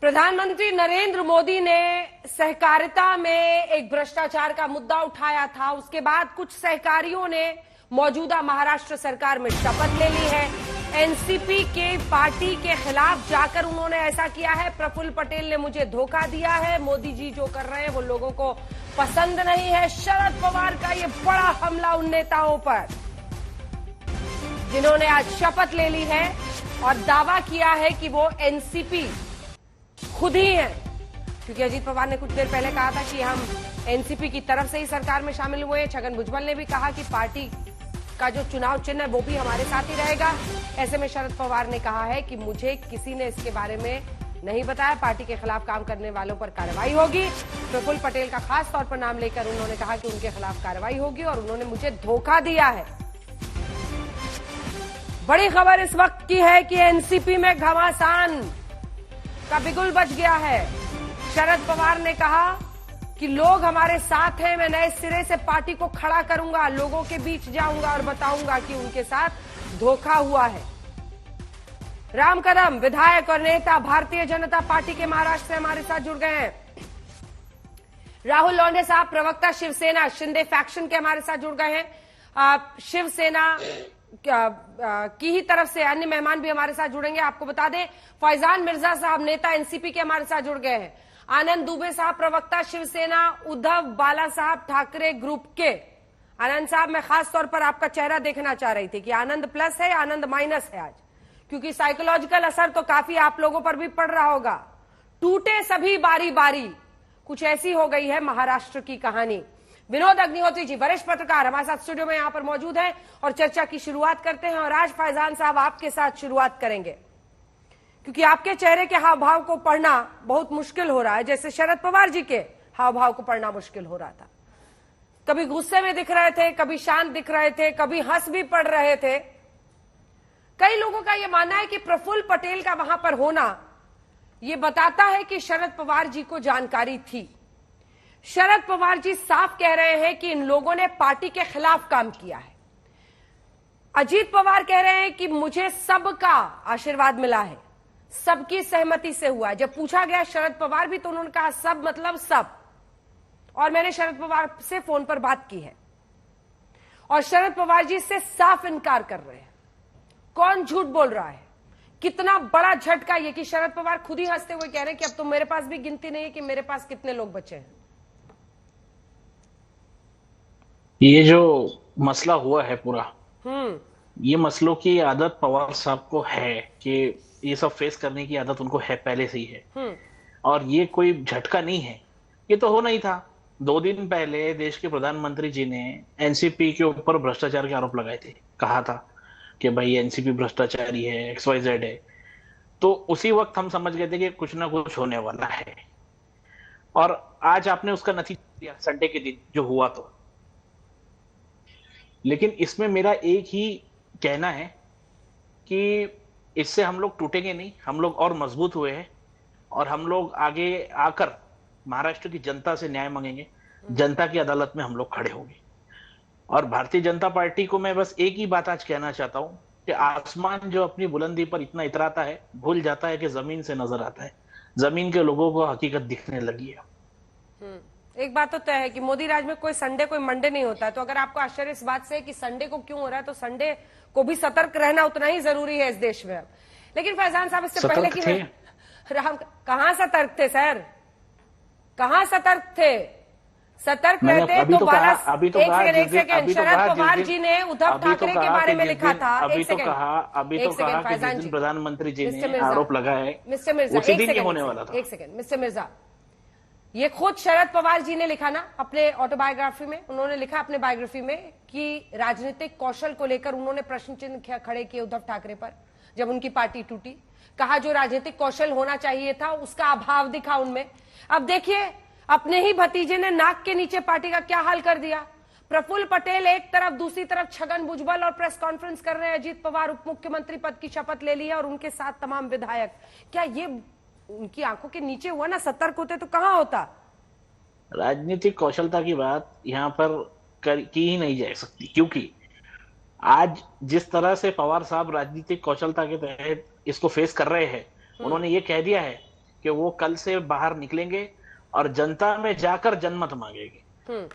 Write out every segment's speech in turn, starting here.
प्रधानमंत्री नरेंद्र मोदी ने सहकारिता में एक भ्रष्टाचार का मुद्दा उठाया था। उसके बाद कुछ सहकारियों ने मौजूदा महाराष्ट्र सरकार में शपथ ले ली है। एनसीपी के पार्टी के खिलाफ जाकर उन्होंने ऐसा किया है। प्रफुल्ल पटेल ने मुझे धोखा दिया है, मोदी जी जो कर रहे हैं वो लोगों को पसंद नहीं है। शरद पवार का ये बड़ा हमला उन नेताओं पर जिन्होंने आज शपथ ले ली है और दावा किया है कि वो एनसीपी खुद ही है, क्योंकि अजीत पवार ने कुछ देर पहले कहा था कि हम एनसीपी की तरफ से ही सरकार में शामिल हुए हैं। छगन भुजबल ने भी कहा कि पार्टी का जो चुनाव चिन्ह है वो भी हमारे साथ ही रहेगा। ऐसे में शरद पवार ने कहा है कि मुझे किसी ने इसके बारे में नहीं बताया, पार्टी के खिलाफ काम करने वालों पर कार्रवाई होगी। प्रफुल्ल पटेल का खास तौर पर नाम लेकर उन्होंने कहा कि उनके खिलाफ कार्रवाई होगी और उन्होंने मुझे धोखा दिया है। बड़ी खबर इस वक्त की है कि एनसीपी में घमासान का बिगुल बच गया है। शरद पवार ने कहा कि लोग हमारे साथ हैं, मैं नए सिरे से पार्टी को खड़ा करूंगा, लोगों के बीच जाऊंगा और बताऊंगा कि उनके साथ धोखा हुआ है। राम कदम विधायक और नेता भारतीय जनता पार्टी के महाराष्ट्र से हमारे साथ जुड़ गए हैं। राहुल लोंढे साहब प्रवक्ता शिवसेना शिंदे फैक्शन के हमारे साथ जुड़ गए हैं। शिवसेना की ही तरफ से अन्य मेहमान भी हमारे साथ जुड़ेंगे। आपको बता दें फैजान मिर्जा साहब नेता एनसीपी के हमारे साथ जुड़ गए हैं। आनंद दुबे साहब प्रवक्ता शिवसेना उद्धव बाला साहब ठाकरे ग्रुप के। आनंद साहब, मैं खास तौर पर आपका चेहरा देखना चाह रही थी कि आनंद प्लस है, आनंद माइनस है आज, क्योंकि साइकोलॉजिकल असर तो काफी आप लोगों पर भी पड़ रहा होगा। टूटे सभी बारी बारी, कुछ ऐसी हो गई है महाराष्ट्र की कहानी। विनोद अग्निहोत्री जी वरिष्ठ पत्रकार हमारे साथ स्टूडियो में यहां पर मौजूद हैं और चर्चा की शुरुआत करते हैं। और आज फैजान साहब आपके साथ शुरुआत करेंगे, क्योंकि आपके चेहरे के हाव भाव को पढ़ना बहुत मुश्किल हो रहा है, जैसे शरद पवार जी के हाव भाव को पढ़ना मुश्किल हो रहा था। कभी गुस्से में दिख रहे थे, कभी शांत दिख रहे थे, कभी हंस भी पड़ रहे थे। कई लोगों का यह मानना है कि प्रफुल्ल पटेल का वहां पर होना यह बताता है कि शरद पवार जी को जानकारी थी। शरद पवार जी साफ कह रहे हैं कि इन लोगों ने पार्टी के खिलाफ काम किया है। अजीत पवार कह रहे हैं कि मुझे सबका आशीर्वाद मिला है, सबकी सहमति से हुआ है। जब पूछा गया शरद पवार भी, तो उन्होंने कहा सब मतलब सब। और मैंने शरद पवार से फोन पर बात की है और शरद पवार जी इससे साफ इनकार कर रहे हैं। कौन झूठ बोल रहा है? कितना बड़ा झटका ये कि शरद पवार खुद ही हंसते हुए कह रहे हैं कि अब तो मेरे पास भी गिनती नहीं है कि मेरे पास कितने लोग बचे हैं। ये जो मसला हुआ है पूरा, ये मसलों की आदत पवार साहब को है कि ये सब फेस करने की आदत उनको है, पहले से ही है। और ये कोई झटका नहीं है, ये तो होना ही था। 2 दिन पहले देश के प्रधानमंत्री जी ने एनसीपी के ऊपर भ्रष्टाचार के आरोप लगाए थे, कहा था कि भाई एनसीपी भ्रष्टाचारी है, XYZ है। तो उसी वक्त हम समझ गए थे कि कुछ ना कुछ होने वाला है। और आज आपने उसका नतीजा दिया संडे के दिन जो हुआ। तो लेकिन इसमें मेरा एक ही कहना है कि इससे हम लोग टूटेंगे नहीं, हम लोग और मजबूत हुए हैं और हम लोग आगे आकर महाराष्ट्र की जनता से न्याय मांगेंगे। जनता की अदालत में हम लोग खड़े होंगे। और भारतीय जनता पार्टी को मैं बस एक ही बात आज कहना चाहता हूं कि आसमान जो अपनी बुलंदी पर इतना इतराता है, भूल जाता है कि जमीन से नजर आता है। जमीन के लोगों को हकीकत दिखने लगी है। एक बात तो तय है कि मोदी राज में कोई संडे कोई मंडे नहीं होता है। तो अगर आपको आश्चर्य इस बात से है कि संडे को क्यों हो रहा है, तो संडे को भी सतर्क रहना उतना ही जरूरी है इस देश में अब। लेकिन फैजान साहब, इससे पहले कि राम कहां सतर्क थे सर, कहां सतर्क थे? सतर्क रहते तो बाला। एक सेकंड शरद पवार जी ने उद्धव ठाकरे के बारे में लिखा था। अभी तो कहा कि जिस दिन प्रधानमंत्री जी ने आरोप लगाए मिस्टर मिर्जा, उसी दिन ये होने वाला था। एक सेकंड मिस्टर मिर्जा, ये खुद शरद पवार जी ने लिखा ना अपने ऑटोबायोग्राफी में। उन्होंने लिखा अपने बायोग्राफी में कि राजनीतिक कौशल को लेकर उन्होंने प्रश्न चिन्ह खड़े किए उद्धव ठाकरे पर जब उनकी पार्टी टूटी। कहा जो राजनीतिक कौशल होना चाहिए था उसका अभाव दिखा उनमें। अब देखिए अपने ही भतीजे ने नाक के नीचे पार्टी का क्या हाल कर दिया। प्रफुल्ल पटेल एक तरफ, दूसरी तरफ छगन भुजबल और प्रेस कॉन्फ्रेंस कर रहे हैं। अजीत पवार उप मुख्यमंत्री पद की शपथ ले ली है और उनके साथ तमाम विधायक। क्या ये उनकी आंखों के नीचे हुआ ना? सतर्क होते तो कहां होता? राजनीतिक कौशलता की बात यहाँ पर की ही नहीं जा सकती, क्योंकि आज जिस तरह से पवार साहब राजनीतिक कौशलता के तहत इसको फेस कर रहे हैं, उन्होंने ये कह दिया है कि वो कल से बाहर निकलेंगे और जनता में जाकर जनमत मांगेंगे।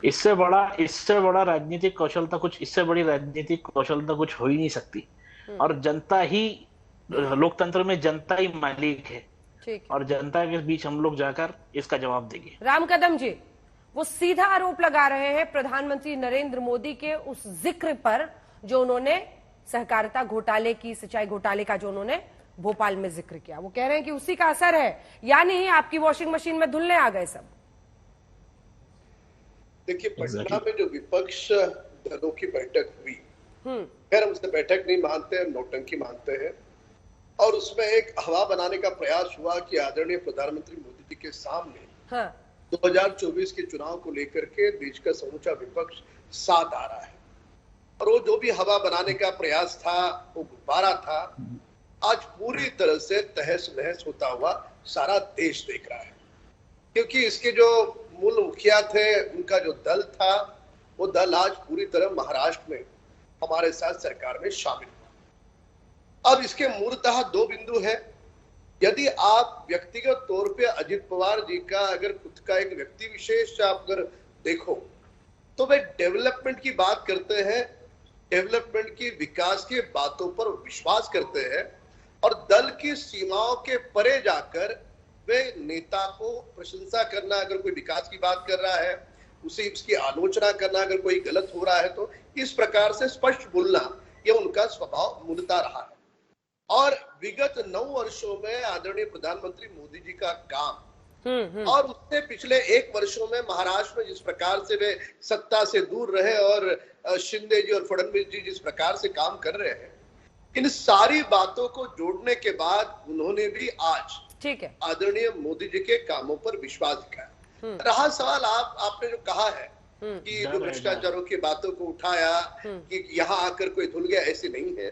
इससे बड़ा राजनीतिक कौशलता कुछ इससे बड़ी राजनीतिक कौशलता कुछ हो ही नहीं सकती। और जनता ही, लोकतंत्र में जनता ही मालिक है, ठीक है। और जनता के बीच हम लोग जाकर इसका जवाब देंगे। राम कदम जी, वो सीधा आरोप लगा रहे हैं प्रधानमंत्री नरेंद्र मोदी के उस जिक्र पर जो उन्होंने सहकारिता घोटाले की, सिंचाई घोटाले का जो उन्होंने भोपाल में जिक्र किया। वो कह रहे हैं कि उसी का असर है, यानी आपकी वॉशिंग मशीन में धुलने आ गए सब। देखिए, पटना में जो विपक्ष दलों की बैठक हुई, खैर हम उसे बैठक नहीं मानते, नौटंकी मानते हैं, और उसमें एक हवा बनाने का प्रयास हुआ कि आदरणीय प्रधानमंत्री मोदी जी के सामने 2024 के चुनाव को लेकर के देश का समूचा विपक्ष साथ आ रहा है, और वो जो भी हवा बनाने का प्रयास था, वो गुब्बारा था, आज पूरी तरह से तहस नहस होता हुआ सारा देश देख रहा है। क्योंकि इसके जो मूल मुखिया थे, उनका जो दल था, वो दल आज पूरी तरह महाराष्ट्र में हमारे साथ सरकार में शामिल हुआ। अब इसके मूलतः दो बिंदु है। यदि आप व्यक्तिगत तौर पे अजित पवार जी का अगर खुद का एक व्यक्ति विशेष आप अगर देखो, तो वे डेवलपमेंट की बात करते हैं, डेवलपमेंट की विकास की बातों पर विश्वास करते हैं, और दल की सीमाओं के परे जाकर वे नेता को प्रशंसा करना, अगर कोई विकास की बात कर रहा है उसे उसकी आलोचना करना, अगर कोई गलत हो रहा है तो इस प्रकार से स्पष्ट बोलना, ये उनका स्वभाव मूलतः रहा है। और विगत 9 वर्षों में आदरणीय प्रधानमंत्री मोदी जी का काम और उससे पिछले 1 वर्षों में महाराष्ट्र में जिस प्रकार से वे सत्ता से दूर रहे और शिंदे जी और फडणवीस जी जिस प्रकार से काम कर रहे हैं, इन सारी बातों को जोड़ने के बाद उन्होंने भी आज ठीक है आदरणीय मोदी जी के कामों पर विश्वास दिखाया। रहा सवाल आपने जो कहा है कि जो भ्रष्टाचारों की बातों को उठाया कि यहाँ आकर कोई धुल गया, ऐसे नहीं है।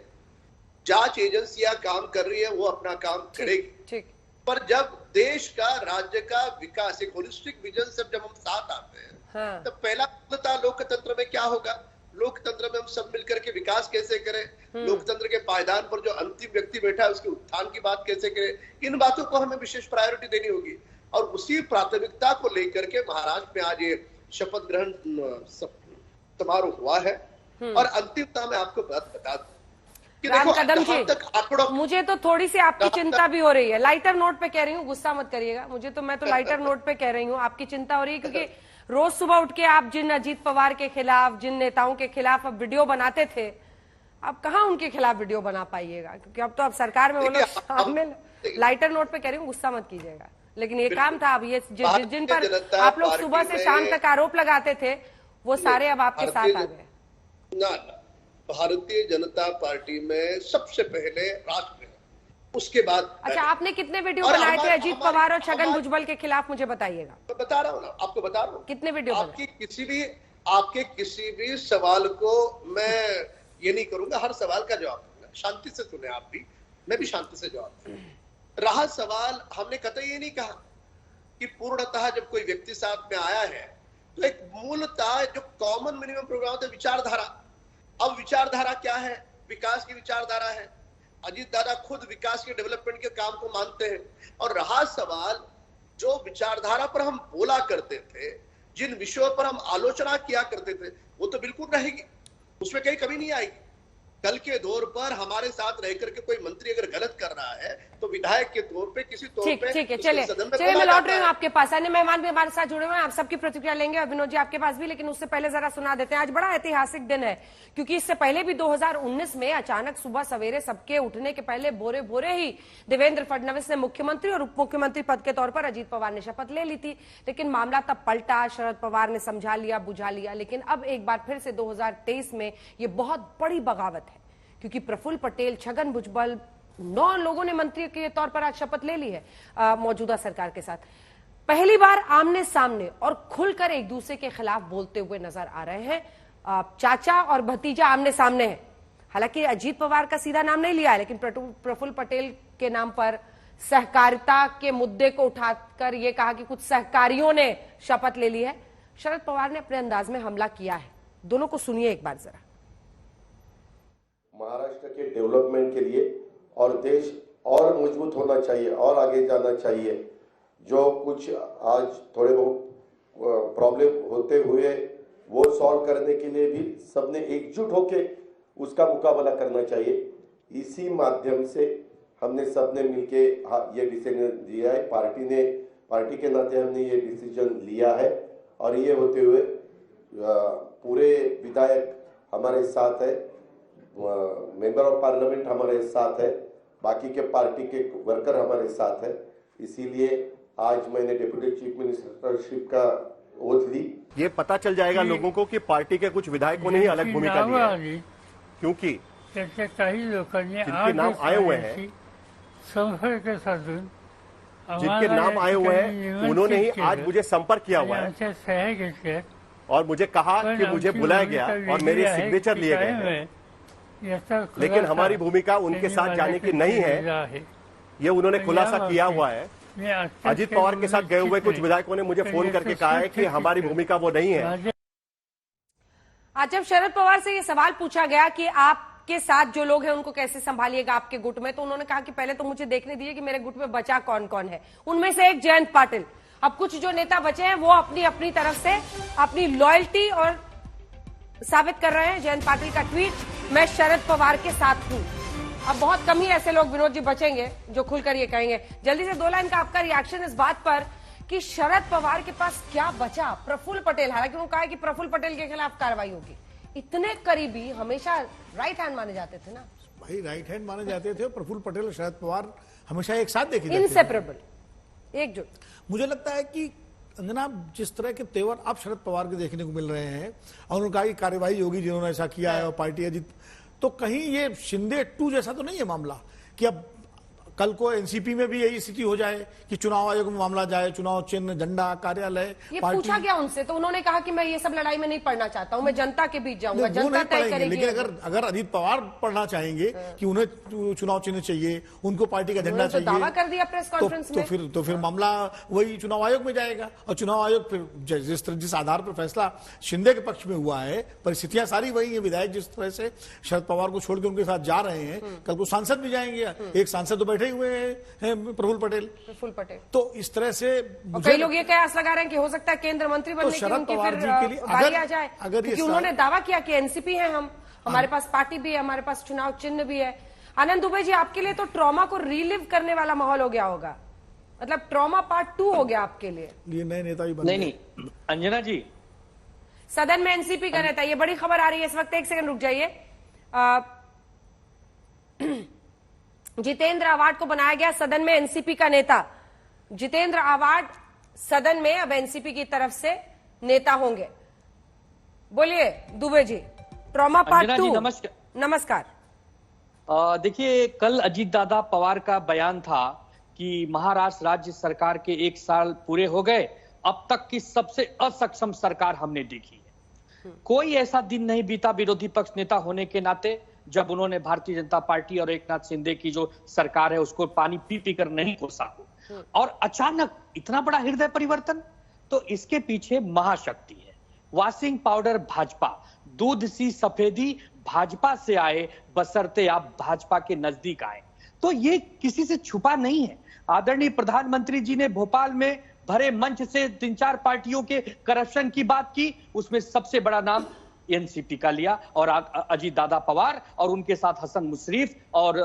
जांच एजेंसियां काम कर रही है, वो अपना काम करेगी, पर जब देश का, राज्य का विकास, एक होलिस्टिक विजन से जब हम साथ आते हैं, तो पहला मुद्दा लोकतंत्र में क्या होगा, लोकतंत्र में हम सब मिलकर के विकास कैसे करें, लोकतंत्र के पायदान पर जो अंतिम व्यक्ति बैठा है उसके उत्थान की बात कैसे करें, इन बातों को हमें विशेष प्रायोरिटी देनी होगी। और उसी प्राथमिकता को लेकर के महाराष्ट्र में आज ये शपथ ग्रहण समारोह हुआ है। और अंतिमता में आपको बात बता दूं कि राम देखो, कदम जहां तक आंकड़ों, मुझे तो थोड़ी सी आपकी चिंता भी हो रही है। लाइटर नोट पे कह रही हूँ, गुस्सा मत करिएगा, मैं तो लाइटर नोट पे कह रही हूँ, आपकी चिंता हो रही है क्योंकि रोज सुबह उठ के आप जिन अजीत पवार के खिलाफ, जिन नेताओं के खिलाफ अब वीडियो बनाते थे, अब कहाँ उनके खिलाफ वीडियो बना पाइएगा, क्योंकि अब तो अब सरकार में वो लोग शामिल। लाइटर नोट पे कह रही हूँ, गुस्सा मत कीजिएगा, लेकिन ये काम था। अब ये जिन पर आप लोग सुबह से शाम तक आरोप लगाते थे, वो सारे अब आपके साथ आ गए। ना, भारतीय जनता पार्टी में सबसे पहले राष्ट्र है, उसके बाद। अच्छा, आपने कितने वीडियो बनाए थे अजीत पवार और छगन भुजबल के खिलाफ, मुझे बताइएगा। मैं बता रहा हूँ ना, आपको बता रहा हूँ कितने वीडियो। आपके किसी भी सवाल को मैं ये नहीं करूंगा, हर सवाल का जवाब दूंगा, शांति से सुने आप भी, मैं भी शांति से जवाब दूंगा। रहा सवाल, हमने कतई ये नहीं कहा कि पूर्णतः जब कोई व्यक्ति साथ में आया है तो एक मूलतः जो कॉमन मिनिमम प्रोग्राम होता है विचारधारा। अब विचारधारा क्या है, विकास की विचारधारा है। अजीत दादा खुद विकास के, डेवलपमेंट के काम को मानते हैं। और रहा सवाल, जो विचारधारा पर हम बोला करते थे, जिन विषयों पर हम आलोचना किया करते थे, वो तो बिल्कुल रहेगी, उसमें कहीं कमी नहीं आएगी। कल के दौर पर हमारे साथ रह करके कोई मंत्री अगर गलत कर रहा है तो विधायक के तौर पे, किसी तौर पे, ठीक है, चलिए मैं लौट रही हूँ आपके पास। अन्य मेहमान भी हमारे साथ जुड़े हुए हैं, आप सबकी प्रतिक्रिया लेंगे, और विनोद जी आपके पास भी, लेकिन उससे पहले जरा सुना देते हैं। आज बड़ा ऐतिहासिक दिन है, क्योंकि इससे पहले भी 2019 में अचानक सुबह सवेरे सबके उठने के पहले भोरे भोरे ही देवेंद्र फडणवीस ने मुख्यमंत्री और उप मुख्यमंत्री पद के तौर पर अजीत पवार ने शपथ ले ली थी। लेकिन मामला तब पलटा, शरद पवार ने समझा लिया, बुझा लिया। लेकिन अब एक बार फिर से 2023 में ये बहुत बड़ी बगावत है, क्योंकि प्रफुल्ल पटेल, छगन भुजबल, 9 लोगों ने मंत्री के तौर पर आज शपथ ले ली है मौजूदा सरकार के साथ। पहली बार आमने सामने और खुलकर एक दूसरे के खिलाफ बोलते हुए नजर आ रहे हैं। चाचा और भतीजा आमने सामने हैं। हालांकि अजीत पवार का सीधा नाम नहीं लिया है, लेकिन प्रफुल्ल पटेल के नाम पर सहकारिता के मुद्दे को उठाकर यह कहा कि कुछ सहकारियों ने शपथ ले ली है। शरद पवार ने अपने अंदाज में हमला किया है। दोनों को सुनिए एक बार जरा। महाराष्ट्र के डेवलपमेंट के लिए और देश और मजबूत होना चाहिए और आगे जाना चाहिए, जो कुछ आज थोड़े बहुत प्रॉब्लम होते हुए वो सॉल्व करने के लिए भी सबने एकजुट होके उसका मुकाबला करना चाहिए। इसी माध्यम से हमने सबने मिलके ये डिसीजन लिया है, पार्टी के नाते हमने ये डिसीजन लिया है और ये होते हुए पूरे विधायक हमारे साथ है, मेंबर ऑफ पार्लियामेंट हमारे साथ है, बाकी के पार्टी के वर्कर हमारे साथ है। इसीलिए आज मैंने डिप्टी चीफ मिनिस्टरशिप का ओथ ली। ये पता चल जाएगा लोगों को कि पार्टी के कुछ विधायकों ने ही अलग भूमिका ली है, क्योंकि जिनके नाम आए हुए हैं जिनके नाम आए हुए हैं उन्होंने ही आज मुझे संपर्क किया हुआ है और मुझे कहा कि मुझे बुलाया गया और मेरे सिग्नेचर लिए गए हैं, लेकिन हमारी भूमिका उनके साथ जाने की नहीं है, ये उन्होंने खुलासा किया हुआ है। अजीत पवार के साथ गए हुए कुछ विधायकों ने मुझे फोन करके कहा है कि हमारी भूमिका वो नहीं है। आज जब शरद पवार से ये सवाल पूछा गया कि आपके साथ जो लोग हैं उनको कैसे संभालिएगा आपके गुट में, तो उन्होंने कहा कि पहले तो मुझे देखने दीजिए कि मेरे गुट में बचा कौन कौन है। उनमें से एक जयंत पाटिल। अब कुछ जो नेता बचे हैं वो अपनी अपनी तरफ से अपनी लॉयल्टी और साबित कर रहे हैं। जयंत पाटिल का ट्वीट, मैं शरद पवार के साथ हूं। अब बहुत कम ही ऐसे लोग विनोद जी बचेंगे जो खुलकर ये कहेंगे। जल्दी से 2 लाइन का आपका रिएक्शन इस बात पर कि शरद पवार के पास क्या बचा। प्रफुल्ल पटेल, हालांकि उन्होंने कहा है कि प्रफुल्ल पटेल के खिलाफ कार्रवाई होगी। इतने करीबी हमेशा राइट हैंड माने जाते थे ना भाई, राइट हैंड माने जाते थे। प्रफुल्ल पटेल और शरद पवार हमेशा एक साथ देखे जाते थे, इनसेपरेबल, एकजुट। मुझे लगता है कि अंजना, जिस तरह के तेवर अब शरद पवार के देखने को मिल रहे हैं और उन्होंने कहा कि कार्रवाई होगी जिन्होंने ऐसा किया है और पार्टी अजीत, तो कहीं ये शिंदे 2 जैसा तो नहीं है मामला कि अब कल को एनसीपी में भी यही स्थिति हो जाए कि चुनाव आयोग में मामला जाए, चुनाव चिन्ह, झंडा, कार्यालय, ये पूछा गया उनसे तो उन्होंने कहा कि मैं ये सब लड़ाई में नहीं पढ़ना चाहता हूं, मैं जनता के बीच जाऊंगा, जनता तय करेगी। लेकिन अगर अजीत पवार पढ़ना चाहेंगे कि उन्हें चुनाव चिन्ह चाहिए, उनको पार्टी का झंडा चाहिए, दावा कर दिया प्रेस कॉन्फ्रेंस में, तो फिर मामला वही चुनाव आयोग में जाएगा और चुनाव आयोग फिर जिस आधार पर फैसला शिंदे के पक्ष में हुआ है, परिस्थितियां सारी वही है। विधायक जिस तरह से शरद पवार को छोड़ के उनके साथ जा रहे हैं, कल को सांसद भी जाएंगे। एक सांसद तो बैठे हुए हैं प्रफुल्ल पटेल। तो इस तरह से कई लोग ये कयास लगा रहे हैं कि हो सकता है केंद्र मंत्री बनने की उनकी फिर बारी आ जाए, क्योंकि उन्होंने दावा किया कि एनसीपी है हम, हमारे पास पार्टी भी है, हमारे पास चुनाव चिन्ह भी है। आनंद दुबे जी, आपके लिए तो ट्रॉमा को रिलिव करने वाला माहौल हो गया होगा, मतलब ट्रॉमा पार्ट 2 हो गया आपके लिए। ये नए नेता भी बन नहीं, अंजना जी, सदन में एनसीपी का नेता, ये बड़ी खबर आ रही है इस वक्त, 1 सेकंड रुक जाइए। जितेंद्र आवाड को बनाया गया सदन में एनसीपी का नेता। जितेंद्र आवाड सदन में अब एनसीपी की तरफ से नेता होंगे। बोलिए दुबे जी, ट्रॉमा पार्ट 2। नमस्कार। देखिए, कल अजीत दादा पवार का बयान था कि महाराष्ट्र राज्य सरकार के 1 साल पूरे हो गए, अब तक की सबसे असक्षम सरकार हमने देखी है। कोई ऐसा दिन नहीं बीता विरोधी पक्ष नेता होने के नाते जब उन्होंने भारतीय जनता पार्टी और एकनाथ शिंदे की जो सरकार है उसको पानी पी पी कर नहीं कोसा हो, और अचानक इतना बड़ा हृदय परिवर्तन। तो इसके पीछे महाशक्ति है, वॉशिंग पाउडर भाजपा, दूध सी सफेदी भाजपा से आए, बशर्ते आप भाजपा के नजदीक आए। तो ये किसी से छुपा नहीं है। आदरणीय प्रधानमंत्री जी ने भोपाल में भरे मंच से 3-4 पार्टियों के करप्शन की बात की, उसमें सबसे बड़ा नाम एनसीपी का लिया और अजीत दादा पवार और उनके साथ हसन मुशर्रफ और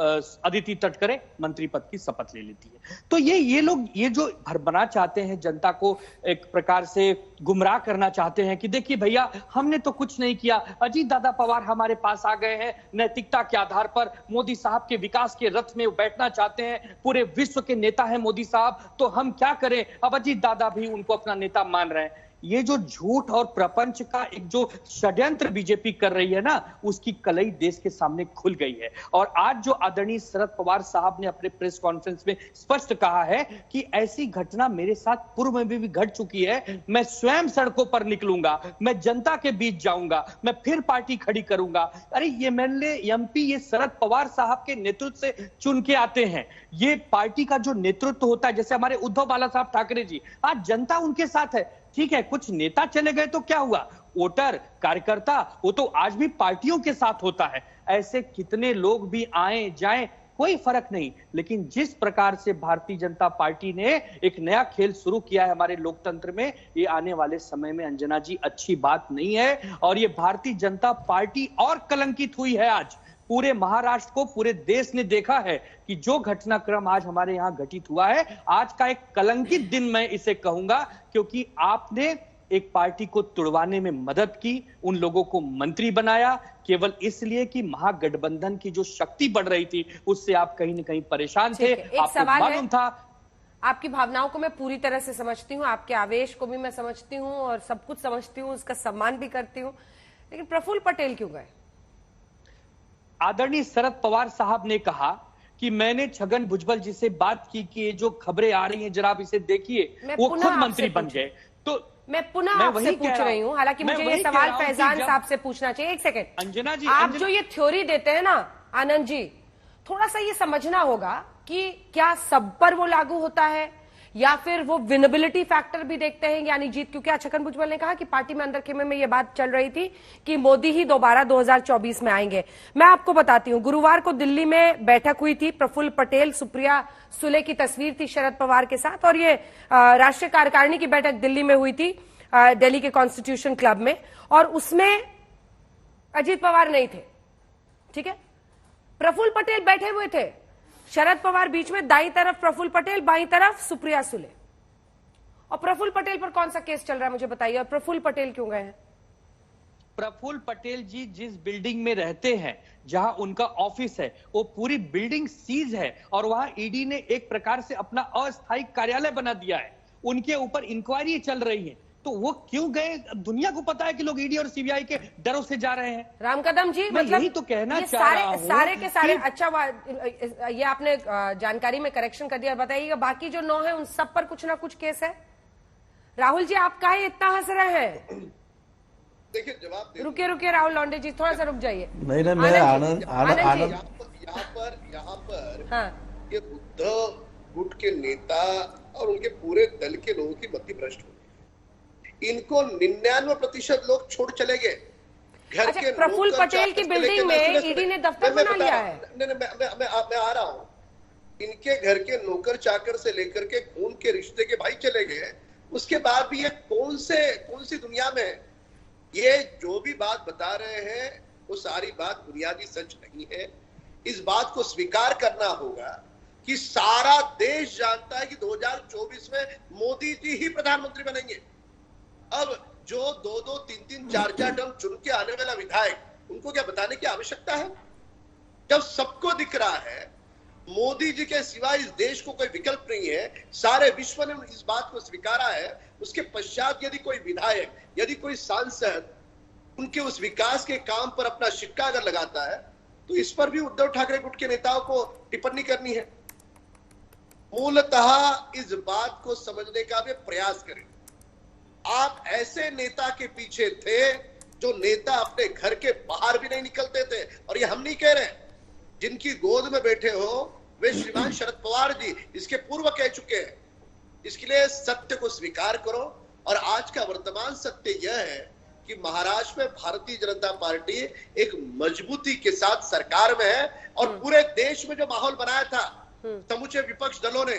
अदिति तटकरे मंत्री पद की शपथ ले लेती है। तो ये लोग ये जो भरबना चाहते हैं, जनता को एक प्रकार से गुमराह करना चाहते हैं कि देखिए भैया हमने तो कुछ नहीं किया, अजीत दादा पवार हमारे पास आ गए हैं, नैतिकता के आधार पर मोदी साहब के विकास के रथ में बैठना चाहते हैं, पूरे विश्व के नेता हैं मोदी साहब, तो हम क्या करें, अब अजीत दादा भी उनको अपना नेता मान रहे हैं। ये जो झूठ और प्रपंच का एक जो षड्यंत्र बीजेपी कर रही है ना, उसकी कलई देश के सामने खुल गई है। और आज जो आदरणीय शरद पवार साहब ने अपने प्रेस कॉन्फ्रेंस में स्पष्ट कहा है कि ऐसी घटना मेरे साथ पूर्व में भी घट चुकी है, मैं स्वयं सड़कों पर निकलूंगा, मैं जनता के बीच जाऊंगा, मैं फिर पार्टी खड़ी करूंगा। अरे ये एमएलए एमपी ये शरद पवार साहब के नेतृत्व से चुन के आते हैं। ये पार्टी का जो नेतृत्व होता है, जैसे हमारे उद्धव बाला साहब ठाकरे जी, आज जनता उनके साथ है। ठीक है, कुछ नेता चले गए तो क्या हुआ, वोटर कार्यकर्ता वो तो आज भी पार्टियों के साथ होता है। ऐसे कितने लोग भी आए जाएं, कोई फर्क नहीं। लेकिन जिस प्रकार से भारतीय जनता पार्टी ने एक नया खेल शुरू किया है हमारे लोकतंत्र में, ये आने वाले समय में अंजना जी अच्छी बात नहीं है। और ये भारतीय जनता पार्टी और कलंकित हुई है। आज पूरे महाराष्ट्र को, पूरे देश ने देखा है कि जो घटनाक्रम आज हमारे यहां घटित हुआ है, आज का एक कलंकित दिन मैं इसे कहूंगा, क्योंकि आपने एक पार्टी को तुड़वाने में मदद की, उन लोगों को मंत्री बनाया केवल इसलिए कि महागठबंधन की जो शक्ति बढ़ रही थी उससे आप कहीं न कहीं परेशान थे। आपको मालूम था। आपकी भावनाओं को मैं पूरी तरह से समझती हूँ, आपके आवेश को भी मैं समझती हूँ और सब कुछ समझती हूँ, उसका सम्मान भी करती हूँ, लेकिन प्रफुल्ल पटेल क्यों गए? आदरणीय शरद पवार साहब ने कहा कि मैंने छगन भुजबल जी से बात की कि ये जो खबरें आ रही हैं जरा आप इसे देखिए, वो खुद मंत्री बन गए। तो मैं पुनः आपसे पूछ रही हूँ, हालांकि मुझे ये सवाल फैजान साहब से पूछना चाहिए। एक सेकंड अंजना जी, आप जो ये थ्योरी देते हैं ना आनंद जी, थोड़ा सा ये समझना होगा कि क्या सब पर वो लागू होता है या फिर वो विनेबिलिटी फैक्टर भी देखते हैं, यानी जीत, क्योंकि आज छगन भुजबल ने कहा कि पार्टी में अंदर खेमे में ये बात चल रही थी कि मोदी ही दोबारा 2024 में आएंगे। मैं आपको बताती हूं, गुरुवार को दिल्ली में बैठक हुई थी, प्रफुल्ल पटेल, सुप्रिया सुले की तस्वीर थी शरद पवार के साथ, और ये राष्ट्रीय कार्यकारिणी की बैठक दिल्ली में हुई थी, दिल्ली के कॉन्स्टिट्यूशन क्लब में, और उसमें अजीत पवार नहीं थे। ठीक है, प्रफुल्ल पटेल बैठे हुए थे, शरद पवार बीच में, दाईं तरफ प्रफुल्ल पटेल, बाईं तरफ सुप्रिया सुले। और प्रफुल्ल पटेल पर कौन सा केस चल रहा है मुझे बताइए, और प्रफुल्ल पटेल क्यों गए हैं? प्रफुल्ल पटेल जी जिस बिल्डिंग में रहते हैं, जहां उनका ऑफिस है, वो पूरी बिल्डिंग सीज है और वहां ईडी ने एक प्रकार से अपना अस्थायी कार्यालय बना दिया है। उनके ऊपर इंक्वायरी चल रही है, तो वो क्यों गए? दुनिया को पता है कि लोग ईडी और सीबीआई के डरों से जा रहे हैं। राम कदम जी, मतलब यही तो कहना चाह रहा हूं, सारे के सारे अच्छा, ये आपने जानकारी में करेक्शन कर दिया। बताइएगा बाकी जो 9 है उन सब पर कुछ ना कुछ केस है। राहुल जी, आप काहे इतना हंस रहे हैं? देखिए जवाब रुकिए राहुल लॉन्डे जी, थोड़ा सा रुक जाइए। नहीं मैं आनंद यहाँ पर हाँ, ये उद्धव गुट के नेता और उनके पूरे दल के लोगों की मति भ्रष्ट हो, इनको 99% लोग छोड़ चले गए। घर अच्छा, के प्रफुल्ल पटेल की बिल्डिंग में ईडी ने दफ्तर बना लिया है। मैं आ रहा हूँ। इनके घर के नौकर चाकर से लेकर के खून के रिश्ते के भाई चले गए, उसके बाद भी ये कौन सी दुनिया में? ये जो भी बात बता रहे हैं वो सारी बात बुनियादी सच नहीं है। इस बात को स्वीकार करना होगा कि सारा देश जानता है कि 2024 में मोदी जी ही प्रधानमंत्री बनेंगे। अब जो 2-2, 3-3, 4-4 टर्म चुन के आने वाला विधायक, उनको क्या बताने की आवश्यकता है? जब सबको दिख रहा है मोदी जी के सिवा इस देश को कोई विकल्प नहीं है, सारे विश्व ने इस बात को स्वीकारा है, उसके पश्चात यदि कोई विधायक, यदि कोई सांसद उनके उस विकास के काम पर अपना सिक्का अगर लगाता है, तो इस पर भी उद्धव ठाकरे गुट के नेताओं को टिप्पणी करनी है। मूलतः इस बात को समझने का भी प्रयास करें। आप ऐसे नेता के पीछे थे जो नेता अपने घर के बाहर भी नहीं निकलते थे, और ये हम नहीं कह रहे, जिनकी गोद में बैठे हो वे श्रीमान शरद पवार जी इसके पूर्व कह चुके हैं। इसके लिए सत्य को स्वीकार करो, और आज का वर्तमान सत्य यह है कि महाराष्ट्र में भारतीय जनता पार्टी एक मजबूती के साथ सरकार में है, और पूरे देश में जो माहौल बनाया था समूचे विपक्ष दलों ने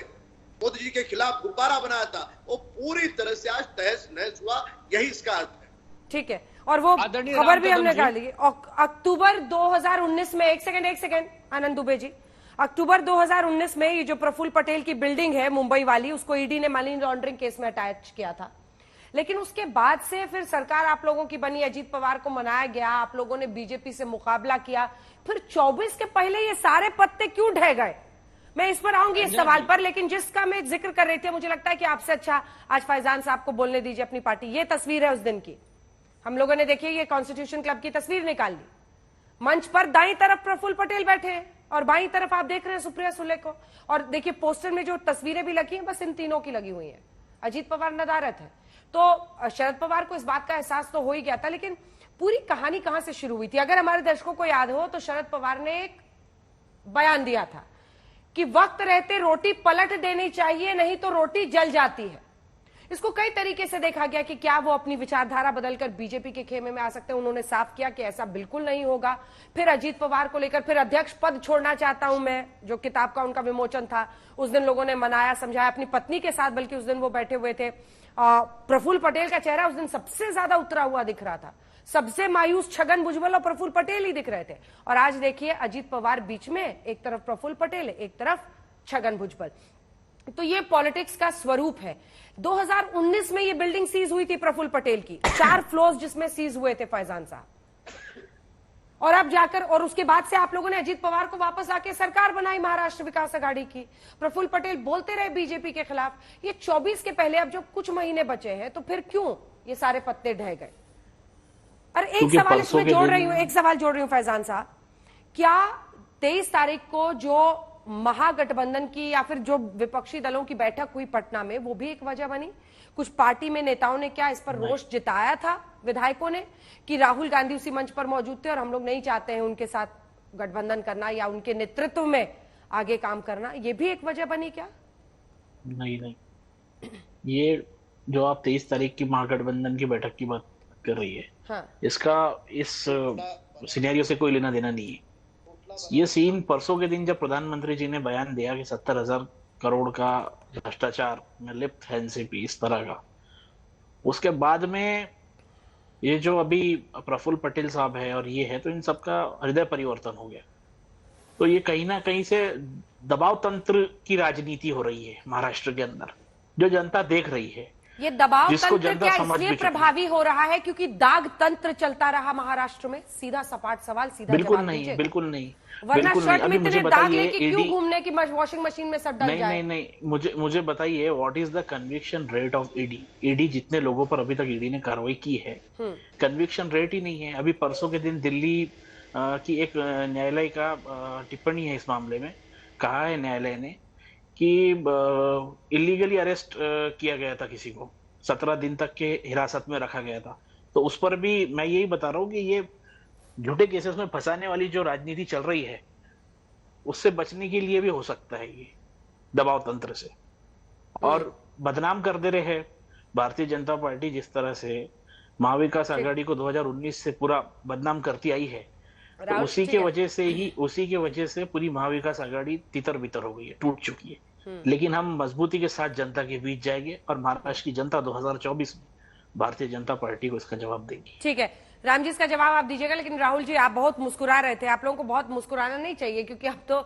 मोदी जी के खिलाफ गुब्बारा बनाया था, वो पूरी तरह से आज तहस नहस हुआ, यही इसका अर्थ है। ठीक है, और वो खबर भी हमने डाली अक्टूबर 2019 में। एक सेकंड आनंद दुबे जी, अक्टूबर 2019 में ये जो प्रफुल्ल पटेल की बिल्डिंग है मुंबई वाली, उसको ईडी ने मनी लॉन्ड्रिंग केस में अटैच किया था। लेकिन उसके बाद से फिर सरकार आप लोगों की बनी, अजीत पवार को मनाया गया, आप लोगों ने बीजेपी से मुकाबला किया, फिर 24 के पहले ये सारे पत्ते क्यों ढह गए? मैं इस पर आऊंगी इस सवाल पर, लेकिन जिसका मैं जिक्र कर रही थी, मुझे लगता है कि आपसे अच्छा आज फैजान साहब को बोलने दीजिए अपनी पार्टी। ये तस्वीर है उस दिन की, हम लोगों ने देखिए ये कॉन्स्टिट्यूशन क्लब की तस्वीर निकाल ली। मंच पर दाईं तरफ प्रफुल्ल पटेल बैठे हैं और बाईं तरफ आप देख रहे हैं सुप्रिया सुले को, और देखिए पोस्टर में जो तस्वीरें भी लगी हैं बस इन तीनों की लगी हुई है। अजीत पवार नदारत है, तो शरद पवार को इस बात का एहसास तो हो ही गया था, लेकिन पूरी कहानी कहां से शुरू हुई थी? अगर हमारे दर्शकों को याद हो तो शरद पवार ने एक बयान दिया था कि वक्त रहते रोटी पलट देनी चाहिए, नहीं तो रोटी जल जाती है। इसको कई तरीके से देखा गया कि क्या वो अपनी विचारधारा बदलकर बीजेपी के खेमे में आ सकते हैं। उन्होंने साफ किया कि ऐसा बिल्कुल नहीं होगा। फिर अजीत पवार को लेकर फिर अध्यक्ष पद छोड़ना चाहता हूं मैं, जो किताब का उनका विमोचन था उस दिन लोगों ने मनाया समझाया अपनी पत्नी के साथ, बल्कि उस दिन वो बैठे हुए थे। प्रफुल्ल पटेल का चेहरा उस दिन सबसे ज्यादा उतरा हुआ दिख रहा था, सबसे मायूस छगन भुजबल और प्रफुल्ल पटेल ही दिख रहे थे। और आज देखिए अजीत पवार बीच में, एक तरफ प्रफुल्ल पटेल एक तरफ छगन भुजबल। तो ये पॉलिटिक्स का स्वरूप है। 2019 में ये बिल्डिंग सीज हुई थी प्रफुल्ल पटेल की, 4 फ्लोर्स जिसमें सीज हुए थे फैजान साहब, और अब जाकर और उसके बाद से आप लोगों ने अजीत पवार को वापस आके सरकार बनाई महाराष्ट्र विकास अघाड़ी की। प्रफुल्ल पटेल बोलते रहे बीजेपी के खिलाफ। ये 24 के पहले अब जब कुछ महीने बचे हैं तो फिर क्यों ये सारे पत्ते ढह गए? और एक सवाल इसमें जोड़ रही हूं फैजान साहब, क्या 23 तारीख को जो महागठबंधन की या फिर जो विपक्षी दलों की बैठक हुई पटना में, वो भी एक वजह बनी? कुछ पार्टी में नेताओं ने क्या इस पर रोष जताया था, विधायकों ने, कि राहुल गांधी उसी मंच पर मौजूद थे और हम लोग नहीं चाहते हैं उनके साथ गठबंधन करना या उनके नेतृत्व में आगे काम करना? ये भी एक वजह बनी क्या? नहीं, ये जो आप 23 तारीख की महागठबंधन की बैठक की बात कर रही है, हाँ। इसका इस सिनेरियो से कोई लेना देना नहीं है। ये सीन परसों के दिन जब प्रधानमंत्री जी ने बयान दिया कि 70,000 करोड़ का भ्रष्टाचार में लिप्त है एनसीपी, इस तरह का, उसके बाद में ये जो अभी प्रफुल्ल पटेल साहब है और ये है, तो इन सबका हृदय परिवर्तन हो गया। तो ये कहीं ना कहीं से दबाव तंत्र की राजनीति हो रही है महाराष्ट्र के अंदर, जो जनता देख रही है। ये दबाव तंत्र क्या इसलिए प्रभावी हो रहा है क्योंकि दाग तंत्र चलता रहा महाराष्ट्र में? सीधा सपाट सवाल, सीधा बिल्कुल जवाब नहीं, बिल्कुल नहीं, वरना शर्ट में इतने दाग लेके क्यों घूमने की वॉशिंग मशीन में सब डल जाए? नहीं, मुझे बताइए, what is the conviction rate of ED? जितने लोगों पर अभी तक ईडी ने कार्रवाई की है, कन्विक्शन रेट ही नहीं है। अभी परसों के दिन दिल्ली की एक न्यायालय का टिप्पणी है इस मामले में, कहा है न्यायालय ने कि इलीगली अरेस्ट किया गया था किसी को, 17 दिन तक के हिरासत में रखा गया था। तो उस पर भी मैं यही बता रहा हूँ कि ये झूठे केसेस में फंसाने वाली जो राजनीति चल रही है, उससे बचने के लिए भी हो सकता है ये दबाव तंत्र से। और बदनाम कर दे रहे हैं भारतीय जनता पार्टी, जिस तरह से महाविकास आघाड़ी को 2019 से पूरा बदनाम करती आई है, तो उसी के वजह से पूरी महाविकास आघाड़ी तितर बितर हो गई है, टूट चुकी है। लेकिन हम मजबूती के साथ जनता के बीच जाएंगे और महाराष्ट्र की जनता 2024 में भारतीय जनता पार्टी को इसका जवाब देगी। ठीक है, राम जी इसका जवाब आप दीजिएगा। लेकिन राहुल जी, आप बहुत मुस्कुरा रहे थे, आप लोगों को बहुत मुस्कुराना नहीं चाहिए, क्योंकि अब तो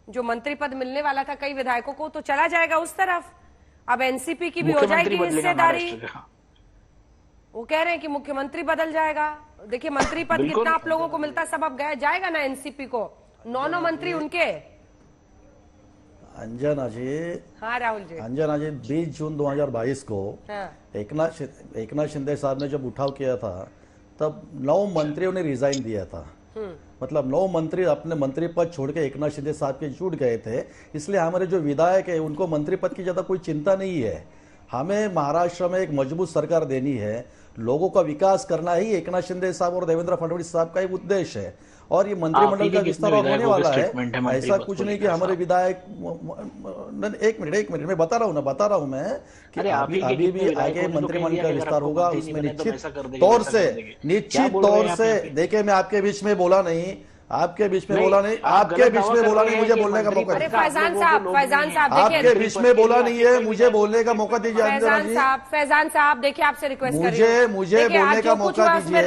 जो मंत्री पद मिलने वाला था कई विधायकों को, तो चला जाएगा उस तरफ। अब एनसीपी की भी हो जाएगी हिस्सेदारी। वो कह रहे हैं कि मुख्यमंत्री बदल जाएगा। देखिए मंत्री पद कितना आप लोगों को मिलता, सब अब जाएगा ना एनसीपी को, 9 मंत्री उनके। अंजना जी, हाँ राहुल जी, अंजना जी, 20 जून 2022 को एकनाथ शिंदे साहब ने जब उठाव किया था, तब 9 मंत्रियों ने रिजाइन दिया था। मतलब 9 मंत्री अपने मंत्री पद छोड़ के एकनाथ शिंदे साहब के जुट गए थे। इसलिए हमारे जो विधायक है उनको मंत्री पद की ज्यादा कोई चिंता नहीं है। हमें महाराष्ट्र में एक मजबूत सरकार देनी है, लोगों का विकास करना ही एकनाथ शिंदे साहब और देवेंद्र फडणवीस साहब का एक उद्देश्य है। और ये मंत्रिमंडल का विस्तार होने वाला है, ऐसा कुछ नहीं कि हमारे विधायक। एक मिनट मैं बता रहा हूं मैं कि अभी भी आगे मंत्रिमंडल का विस्तार होगा, उसमें निश्चित तौर से देखिए, मैं आपके बीच में बोला नहीं, आपके बीच में बोला नहीं, मुझे बोलने का मौका दीजिए। फैजान साहब आपके बीच में बोला नहीं है, मुझे बोलने का मौका दीजिए। फैजान साहब देखिए, आपसे रिक्वेस्ट मुझे बोलने का मौका दीजिए।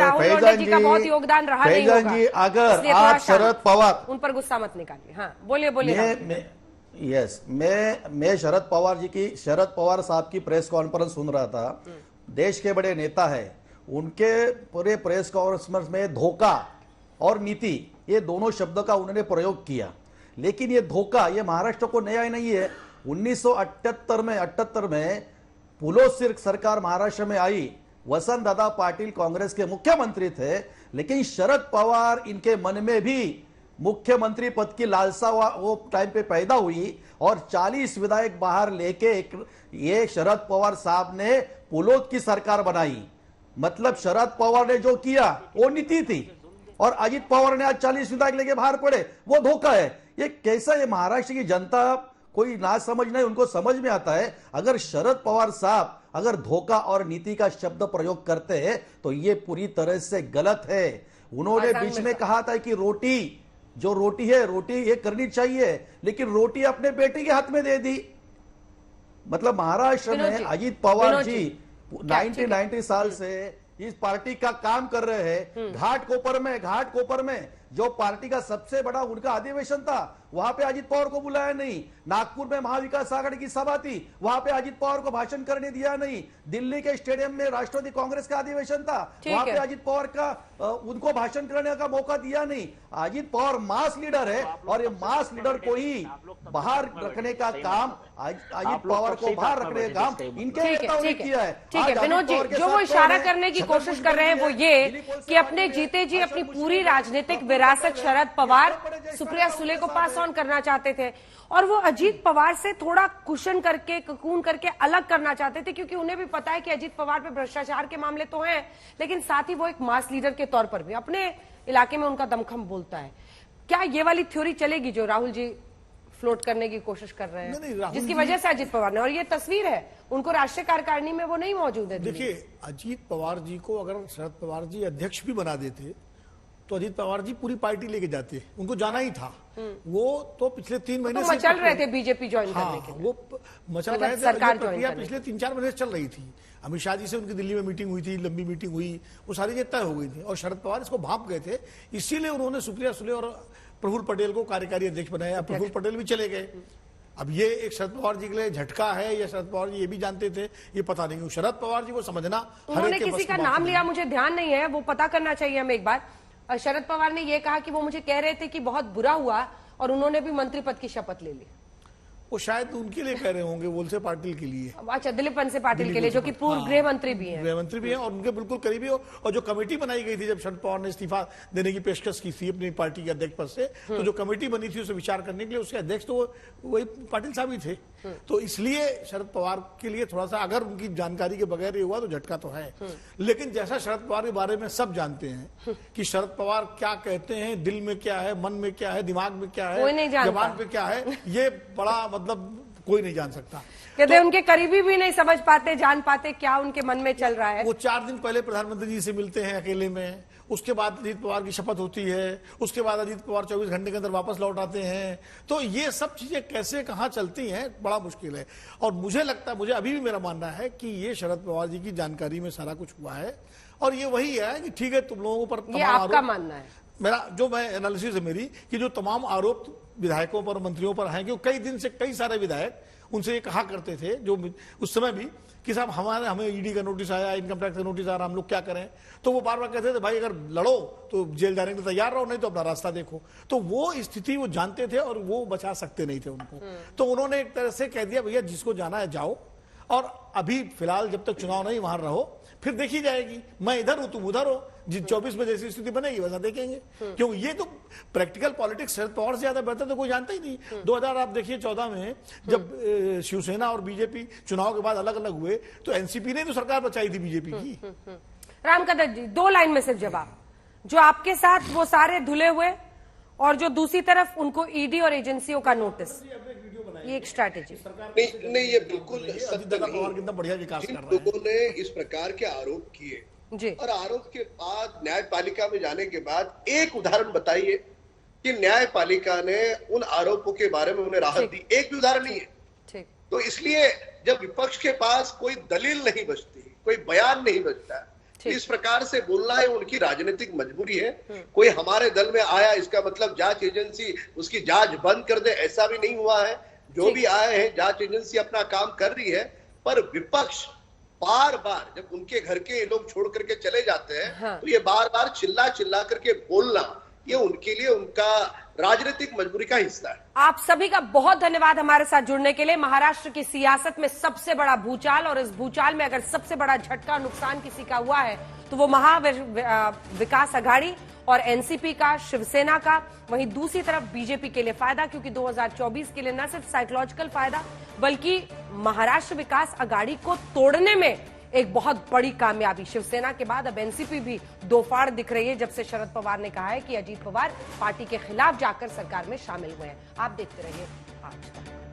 फैजान जी, अगर आप शरद पवार, उन पर गुस्सा मत निकालिए। हाँ बोलिए। यस, मैं शरद पवार साहब की प्रेस कॉन्फ्रेंस सुन रहा था। देश के बड़े नेता है, उनके पूरे प्रेस कॉन्फ्रेंस में धोखा और नीति, ये दोनों शब्दों का उन्होंने प्रयोग किया। लेकिन ये धोखा, ये महाराष्ट्र को नया नहीं है। 1978 में पुलोसिर सरकार महाराष्ट्र में आई, वसंत दादा पाटिल कांग्रेस के मुख्यमंत्री थे, लेकिन शरद पवार इनके मन में भी मुख्यमंत्री पद की लालसा वो टाइम पे पैदा हुई और 40 विधायक बाहर लेके ये शरद पवार साहब ने पुलोद की सरकार बनाई। मतलब शरद पवार ने जो किया वो नीति थी, और अजित पवार ने आज 40 विधायक लेके बाहर पड़े, वो धोखा है। ये कैसा, ये महाराष्ट्र की जनता कोई ना समझ नहीं, उनको समझ में आता है। अगर शरद पवार साहब अगर धोखा और नीति का शब्द प्रयोग करते हैं तो ये पूरी तरह से गलत है। उन्होंने बीच में कहा था कि रोटी है रोटी ये करनी चाहिए, लेकिन रोटी अपने बेटे के हाथ में दे दी। मतलब महाराष्ट्र में अजीत पवार जी 90 साल से इस पार्टी का काम कर रहे हैं। घाट कोपर में जो पार्टी का सबसे बड़ा उनका अधिवेशन था, वहां पे अजीत पवार को बुलाया नहीं। नागपुर में महाविकास आघाड़ी की सभा थी, वहां पे अजीत पवार को भाषण करने दिया नहीं। दिल्ली के स्टेडियम में राष्ट्रवादी कांग्रेस का अधिवेशन था, वहां पे अजीत पवार का उनको भाषण करने का मौका दिया नहीं। अजीत पवार मास लीडर है और ये मास लीडर को ही बाहर रखने का काम, अजीत पवार को बाहर रखने का काम इनके नेताओं ने किया है। ठीक है विनोद जी, जो वो इशारा करने की कोशिश कर रहे हैं वो ये कि अपने जीते जी अपनी पूरी राजनीतिक विरासत शरद पवार सुप्रिया सुले को पास ऑन करना चाहते थे और वो अजीत पवार से थोड़ा कुशन करके ककून करके अलग करना चाहते थे, क्योंकि उन्हें भी पता है कि अजीत पवार पे भ्रष्टाचार के मामले तो हैं, लेकिन साथ ही वो एक मास लीडर के तौर पर भी अपने इलाके में उनका दमखम बोलता है। क्या ये वाली थ्योरी चलेगी जो राहुल जी फ्लोट करने की कोशिश कर रहे हैं, जिसकी वजह से अजीत पवार ने, और ये तस्वीर है उनको राष्ट्रीय कार्यकारिणी में वो नहीं मौजूद है। देखिए अजीत पवार जी को अगर शरद पवार जी अध्यक्ष भी बना देते तो अजीत पवार जी पूरी पार्टी लेके जाते, उनको जाना ही था। वो तो पिछले 3 महीने तो मचल रहे थे बीजेपी ज्वाइन करने के लिए। वो मचल रहे थे, सरकार प्रक्रिया पिछले 3-4 महीने से चल रही थी। अमित शाह जी से उनकी दिल्ली में मीटिंग हुई थी, लंबी मीटिंग हुई, वो सारी चीजें तय हो गई थी और शरद पवार इसको भाप गए थे। इसीलिए उन्होंने सुप्रिया सुले और प्रफुल्ल पटेल को कार्यकारी अध्यक्ष बनाया। प्रफुल्ल पटेल भी चले गए। अब ये एक शरद पवार जी के लिए झटका है या शरद पवार जी ये भी जानते थे, ये पता नहीं। शरद पवार जी को समझना, उन्होंने किसी का नाम लिया मुझे ध्यान नहीं है, वो पता करना चाहिए हमें एक बार। शरद पवार ने यह कहा कि वो मुझे कह रहे थे कि बहुत बुरा हुआ और उन्होंने भी मंत्री पद की शपथ ले ली। वो शायद उनके लिए कह रहे होंगे, वोलसे पाटिल के लिए। अच्छा, दिलीप वंसे पाटिल के लिए, जो कि पूर्व गृह मंत्री भी हैं। गृह मंत्री भी हैं और उनके बिल्कुल करीबी हो। और जो कमेटी बनाई गई थी जब शरद पवार ने इस्तीफा देने की पेशकश की थी अपनी पार्टी के अध्यक्ष पद से, तो जो कमेटी बनी थी उसे विचार करने के लिए उसके अध्यक्ष तो वही पाटिल साहब ही थे। तो इसलिए शरद पवार के लिए थोड़ा सा, अगर उनकी जानकारी के बगैर ये हुआ तो झटका तो है। लेकिन जैसा शरद पवार के बारे में सब जानते हैं कि शरद पवार क्या कहते हैं, दिल में क्या है, मन में क्या है, दिमाग में क्या है, जबान पे क्या है, ये बड़ा मतलब कोई नहीं जान सकता। कहते उनके करीबी भी नहीं समझ पाते, जान पाते क्या उनके मन में चल रहा है। वो 4 दिन पहले प्रधानमंत्री जी से मिलते हैं अकेले में, उसके बाद अजीत पवार की शपथ होती है, उसके बाद अजीत पवार 24 घंटे के अंदर वापस लौट आते हैं। तो ये सब चीजें कैसे कहां चलती हैं, बड़ा मुश्किल है। और मुझे लगता है, मुझे अभी भी मेरा मानना है कि ये शरद पवार जी की जानकारी में सारा कुछ हुआ है और ये वही है कि ठीक है तुम लोगों पर ये आपका मानना है। मेरा जो मैं एनालिसिस है मेरी कि जो तमाम आरोप विधायकों पर, मंत्रियों पर हैं, कि कई दिन से कई सारे विधायक उनसे ये कहा करते थे, जो उस समय भी, कि साहब हमें ईडी का नोटिस आया, इनकम टैक्स का नोटिस आ रहा, हम लोग क्या करें। तो वो बार बार कहते थे भाई अगर लड़ो तो जेल जाने के लिए तैयार रहो, नहीं तो अपना रास्ता देखो। तो वो स्थिति वो जानते थे और वो बचा सकते नहीं थे उनको। तो उन्होंने एक तरह से कह दिया भैया जिसको जाना है जाओ, और अभी फिलहाल जब तक चुनाव नहीं वहां रहो, फिर देखी जाएगी, मैं इधर हूं तुम उधर हो, जिस 24 में जैसी स्थिति बनेगी वैसा देखेंगे। क्योंकि ये तो प्रैक्टिकल पॉलिटिक्स शरद पवार से ज्यादा बेहतर तो कोई जानता ही नहीं। 2000 आप देखिए 14 में जब शिवसेना और बीजेपी चुनाव के बाद अलग अलग हुए तो एनसीपी ने तो सरकार बचाई थी बीजेपी की। रामकदर जी, 2 लाइन में सिर्फ जवाब, जो आपके साथ वो सारे धुले हुए और जो दूसरी तरफ उनको ईडी और एजेंसियों का नोटिस, ये एक स्ट्रैटेजी नहीं, ये बिल्कुल सत्य नहीं। कितना बढ़िया विकास कर रहा है। लोगों ने इस प्रकार के आरोप किए और आरोप के बाद न्यायपालिका में जाने के बाद एक उदाहरण बताइए कि न्यायपालिका ने उन आरोपों के बारे में उन्हें राहत दी। एक भी उदाहरण नहीं है। तो इसलिए जब विपक्ष के पास कोई दलील नहीं बचती, कोई बयान नहीं बचता, इस प्रकार से बोलना है उनकी राजनीतिक मजबूरी है। कोई हमारे दल में आया इसका मतलब जांच एजेंसी उसकी जांच बंद कर दे, ऐसा भी नहीं हुआ है। जो भी आए हैं जांच एजेंसी अपना काम कर रही है, पर विपक्ष बार बार जब उनके घर के लोग छोड़ करके चले जाते हैं तो ये बार बार चिल्ला चिल्ला करके बोलना, ये उनके लिए उनका राजनीतिक मजबूरी का हिस्सा है। आप सभी का बहुत धन्यवाद हमारे साथ जुड़ने के लिए। महाराष्ट्र की सियासत में सबसे बड़ा भूचाल, और इस भूचाल में अगर सबसे बड़ा झटका नुकसान किसी का हुआ है तो वो महाविकास आघाड़ी और एनसीपी का, शिवसेना का। वहीं दूसरी तरफ बीजेपी के लिए फायदा, क्योंकि 2024 के लिए न सिर्फ साइकोलॉजिकल फायदा बल्कि महाराष्ट्र विकास आघाड़ी को तोड़ने में एक बहुत बड़ी कामयाबी। शिवसेना के बाद अब एनसीपी भी दो फाड़ दिख रही है, जब से शरद पवार ने कहा है कि अजीत पवार पार्टी के खिलाफ जाकर सरकार में शामिल हुए हैं। आप देखते रहिए आज तक।